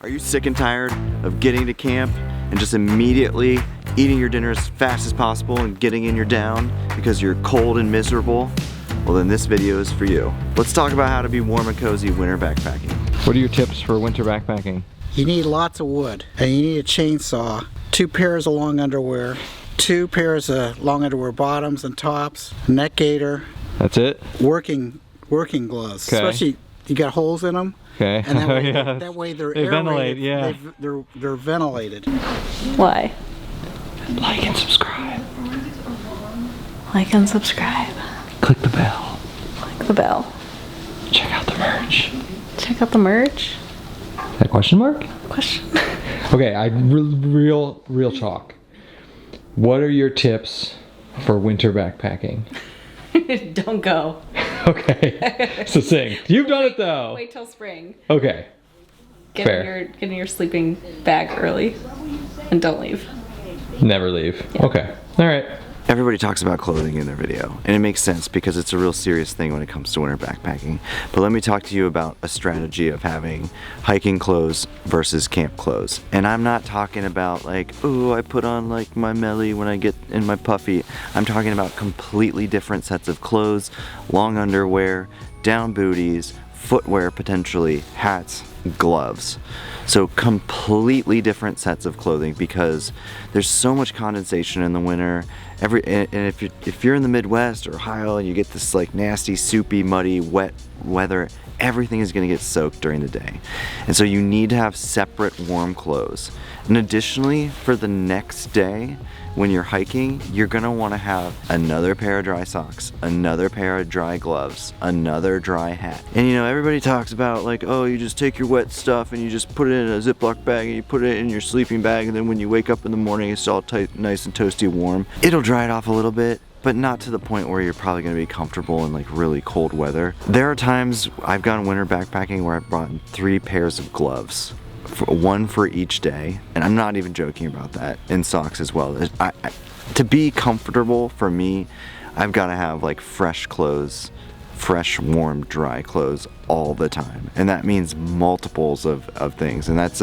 Are you sick and tired of getting to camp and just immediately eating your dinner as fast as possible and getting in your down because you're cold and miserable? Well, then this video is for you. Let's talk about how to be warm and cozy winter backpacking. What are your tips for winter backpacking? You need lots of wood, and you need a chainsaw, 2 pairs of long underwear, 2 pairs of long underwear bottoms and tops, neck gaiter. That's it? Working gloves, okay. Especially you got holes in them. Okay. And that way, yeah. that way they're they ventilate, aerated. yeah. They're ventilated. Why? Like and subscribe. Like and subscribe. Click the bell. Click the bell. Check out the merch. Check out the merch. Is that a question mark? Question. Okay, real talk. What are your tips for winter backpacking? Don't go. Okay, so sing. You've done it though. Wait till spring. Okay. Get in your sleeping bag early, and don't leave. Never leave. Yeah. Okay. All right. Everybody talks about clothing in their video, and it makes sense because it's a real serious thing when it comes to winter backpacking. But let me talk to you about a strategy of having hiking clothes versus camp clothes. And I'm not talking about like, oh, I put on like my melly when I get in my puffy. I'm talking about completely different sets of clothes, long underwear, down booties, footwear potentially, hats, gloves. So completely different sets of clothing because there's so much condensation in the winter. And if you're in the Midwest or Ohio and you get this like nasty, soupy, muddy, wet weather, everything is gonna get soaked during the day. And so you need to have separate warm clothes. And additionally, for the next day, when you're hiking, you're gonna wanna have another pair of dry socks, another pair of dry gloves, another dry hat. And you know, everybody talks about like, oh, you just take your wet stuff and you just put it in a Ziploc bag and you put it in your sleeping bag, and then when you wake up in the morning, it's all tight, nice and toasty warm. It'll dry it off a little bit, but not to the point where you're probably gonna be comfortable in like really cold weather. There are times I've gone winter backpacking where I've brought 3 pairs of gloves. One for each day, and I'm not even joking about that, and socks as well. To be comfortable for me, I've got to have like fresh clothes, fresh, warm, dry clothes all the time, and that means multiples of things. And that's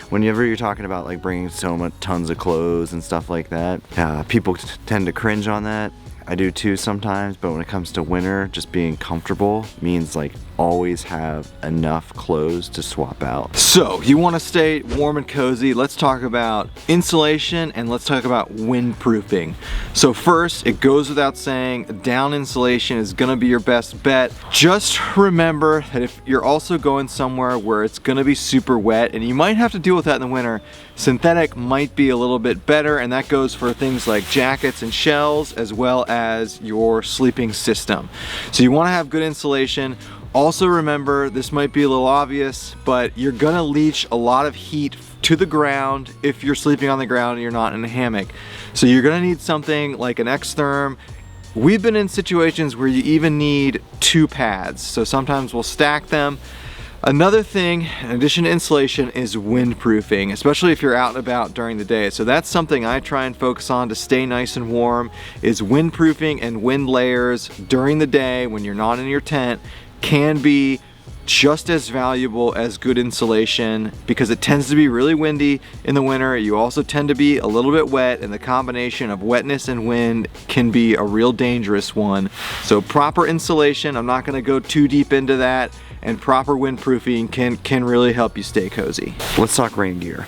whenever you're talking about like bringing tons of clothes and stuff like that, people tend to cringe on that. I do too sometimes, but when it comes to winter, just being comfortable means like always have enough clothes to swap out. So you want to stay warm and cozy. Let's talk about insulation and let's talk about windproofing. So first, it goes without saying, down insulation is gonna be your best bet. Just remember that if you're also going somewhere where it's gonna be super wet and you might have to deal with that in the winter, synthetic might be a little bit better, and that goes for things like jackets and shells as well as your sleeping system. So you want to have good insulation. Also remember, this might be a little obvious, but you're gonna leach a lot of heat to the ground if you're sleeping on the ground and you're not in a hammock. So you're gonna need something like an X-Therm. We've been in situations where you even need 2 pads, so sometimes we'll stack them. Another thing, in addition to insulation, is windproofing, especially if you're out and about during the day. So that's something I try and focus on to stay nice and warm, is windproofing and wind layers during the day when you're not in your tent can be just as valuable as good insulation because it tends to be really windy in the winter. You also tend to be a little bit wet, and the combination of wetness and wind can be a real dangerous one. So proper insulation, I'm not gonna go too deep into that, and proper windproofing can really help you stay cozy. Let's talk rain gear.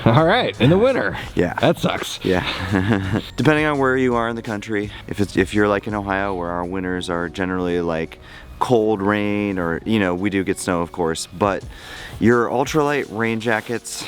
All right, in the winter. Yeah. That sucks. Yeah. Depending on where you are in the country, if you're like in Ohio where our winters are generally like cold rain, or you know, we do get snow of course, but your ultralight rain jackets,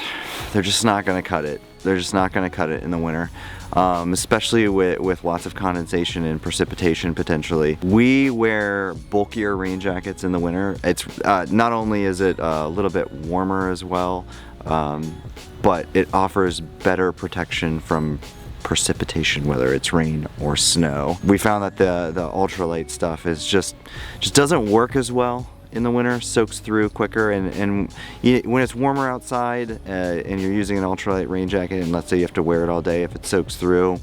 they're just not gonna cut it. They're just not gonna cut it in the winter. Especially with lots of condensation and precipitation potentially. We wear bulkier rain jackets in the winter. It's not only is it a little bit warmer as well, but it offers better protection from precipitation, whether it's rain or snow. We found that the ultralight stuff is just doesn't work as well in the winter, soaks through quicker, and when it's warmer outside and you're using an ultralight rain jacket, and let's say you have to wear it all day, if it soaks through,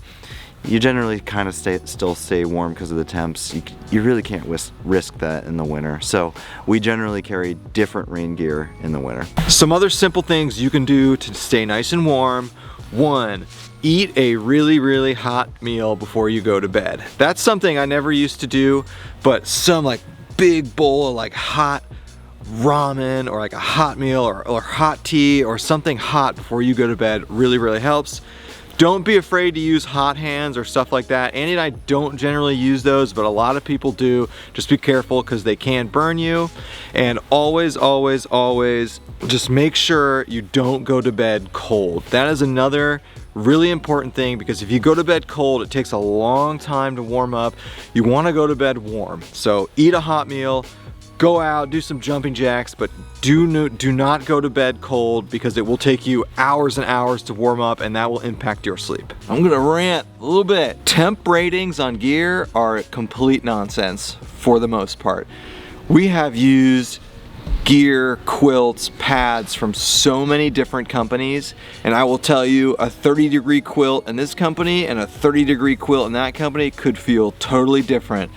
you generally kind of still stay warm because of the temps. You really can't risk that in the winter. So we generally carry different rain gear in the winter. Some other simple things you can do to stay nice and warm. 1, eat a really hot meal before you go to bed. That's something I never used to do, but some like big bowl of like hot ramen or like a hot meal or hot tea or something hot before you go to bed really helps. Don't be afraid to use hot hands or stuff like that. Andy and I don't generally use those, but a lot of people do. Just be careful because they can burn you. And always just make sure you don't go to bed cold. That is another really important thing, because if you go to bed cold, it takes a long time to warm up. You want to go to bed warm. So eat a hot meal, go out, do some jumping jacks, but do not go to bed cold, because it will take you hours and hours to warm up, and that will impact your sleep. I'm gonna rant a little bit. Temp ratings on gear are complete nonsense for the most part. We have used gear, quilts, pads from so many different companies, and I will tell you, a 30-degree quilt in this company and a 30-degree quilt in that company could feel totally different.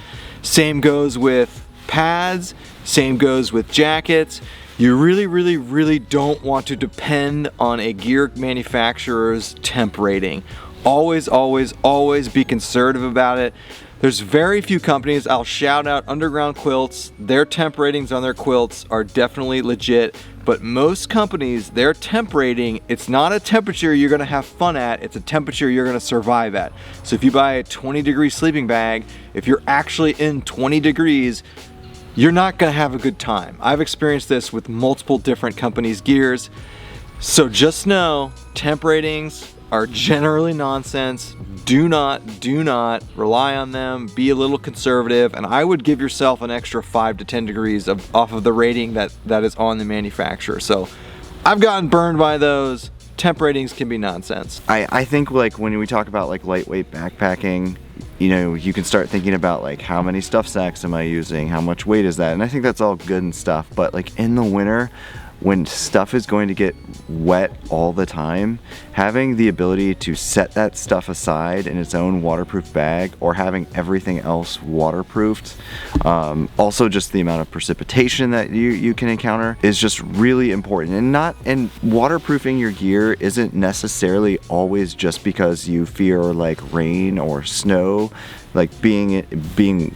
Same goes with pads, same goes with jackets. You really don't want to depend on a gear manufacturer's temp rating. Always be conservative about it. There's very few companies. I'll shout out Underground Quilts. Their temp ratings on their quilts are definitely legit, but most companies, their temp rating, it's not a temperature you're gonna have fun at, it's a temperature you're gonna survive at. So if you buy a 20-degree sleeping bag, if you're actually in 20 degrees, you're not gonna have a good time. I've experienced this with multiple different companies' gears. So just know, temp ratings are generally nonsense. Do not rely on them. Be a little conservative, and I would give yourself an extra 5 to 10 degrees off of the rating that is on the manufacturer. So I've gotten burned by those. Temp ratings can be nonsense. I think like when we talk about like lightweight backpacking, you know, you can start thinking about like how many stuff sacks am I using, how much weight is that, and I think that's all good and stuff, but like in the winter, when stuff is going to get wet all the time, having the ability to set that stuff aside in its own waterproof bag, or having everything else waterproofed, also just the amount of precipitation that you can encounter is just really important. And waterproofing your gear isn't necessarily always just because you fear like rain or snow, like being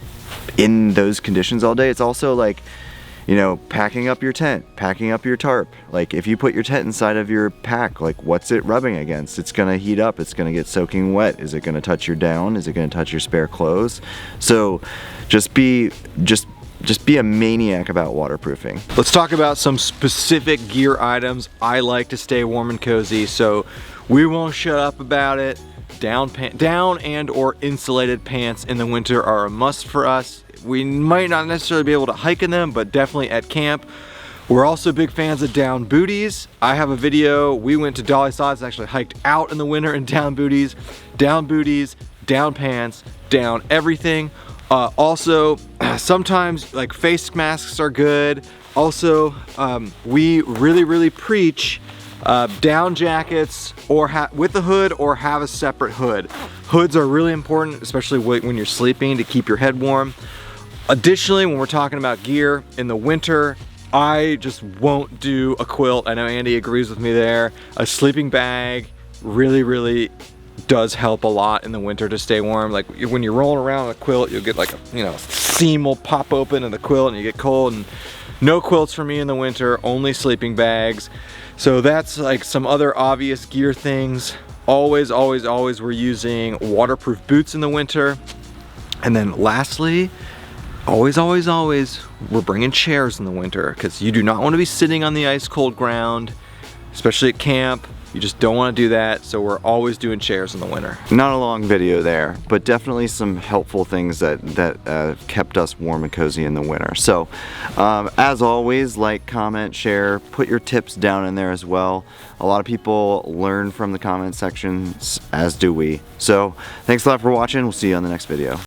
in those conditions all day. It's also like, you know, packing up your tent, packing up your tarp. Like if you put your tent inside of your pack, like what's it rubbing against? It's gonna heat up, it's gonna get soaking wet. Is it gonna touch your down? Is it gonna touch your spare clothes? So just be a maniac about waterproofing. Let's talk about some specific gear items I like to stay warm and cozy, so we won't shut up about it. Down and or insulated pants in the winter are a must for us. We might not necessarily be able to hike in them, but definitely at camp. We're also big fans of down booties. I have a video, we went to Dolly Sides, actually hiked out in the winter in down booties, down pants, down everything. Also, sometimes like face masks are good. Also, we really preach down jackets or with a hood, or have a separate hood. Hoods are really important, especially when you're sleeping, to keep your head warm. Additionally, when we're talking about gear in the winter, I just won't do a quilt. I know Andy agrees with me there. A sleeping bag really does help a lot in the winter to stay warm. Like when you're rolling around a quilt, you'll get like a seam will pop open in the quilt and you get cold. And no quilts for me in the winter, only sleeping bags. So that's like some other obvious gear things. Always we're using waterproof boots in the winter. And then lastly, always we're bringing chairs in the winter, because you do not want to be sitting on the ice cold ground, especially at camp. You just don't want to do that, so we're always doing chairs in the winter. Not a long video there, but definitely some helpful things that kept us warm and cozy in the winter. So as always, like, comment, share, put your tips down in there as well. A lot of people learn from the comment sections, as do we. So thanks a lot for watching. We'll see you on the next video.